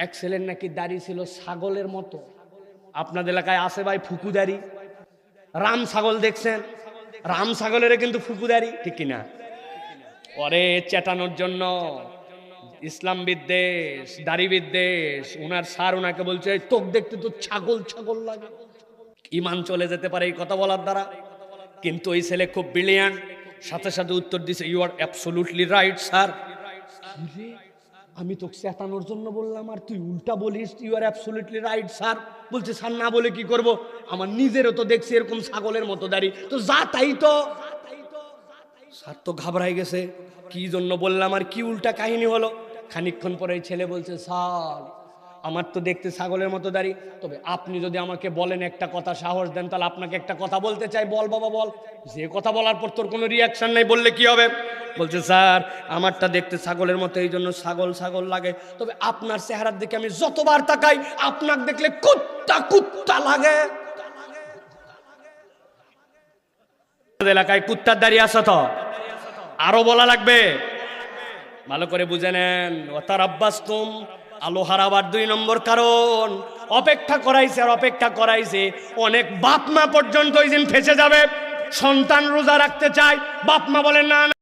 এক ছেলের নাকি দাড়ি ছিল ছাগলের মতো। আপনাদের এলাকায় আছে ভাই ফুকুদারি? রাম ছাগল দেখছেন? রাম ছাগলের কিন্তু ফুকুদারি, ঠিক কিনা? পরে চেটানোর জন্য ইসলাম বিদ্বেষ, দাড়ি বিদ্বেষ, উনার স্যার উনাকে বলছে তোক দেখতে তো ছাগল ছাগল লাগে। ইমান চলে যেতে পারে এই কথা বলার দ্বারা। কিন্তু ওই ছেলে খুব ব্রিলিয়ান্ট, সাথে সাথে উত্তর দিছে you are absolutely right sir. আমি তোকে চেতানোর জন্য বললাম আর তুই উল্টা বলিস you are absolutely right sir. বলছে স্যার না বলে কি করব, আমার নিজেরও তো দেখছি এরকম ছাগলের মতো দাড়ি, তো যা তাই তো। স্যার তো ঘাবড়াই গেছে, কি জন্য বললাম আর কি উল্টা কাহিনী হলো। খানিকক্ষণ পরে ছেলে বলছে স্যার আমার তো দেখতে ছাগলের মতো দাড়ি, তবে আপনি যদি আমাকে বলেন একটা কথা, সাহস দেন, তাহলে আপনাকে একটা কথা বলতে চাই। বল বাবা বল। যে কথা বলার পর তোর কোনো রিয়াকশন নেই, বললে কি হবে? বলছে স্যার আমারটা দেখতে ছাগলের মতো, এই জন্য ছাগল ছাগল লাগে, তবে আপনার চেহারার দিকে আমি যতবার তাকাই আপনাকে দেখলে কুত্তা কুত্তা লাগে। এলাকায় কুত্তার দাড়ি আছে তো, আরো বলা লাগবে? ভালো করে বুঝে নেন। ওতার আব্বাস তুম আলো হারাবার 2 নম্বর কারণ, অপেক্ষা করাইছে আর অপেক্ষা করাইছে। অনেক বাপ মা পর্যন্ত ওই দিন ফেসে যাবে। সন্তান রোজা রাখতে চায়, বাপ মা বলেন না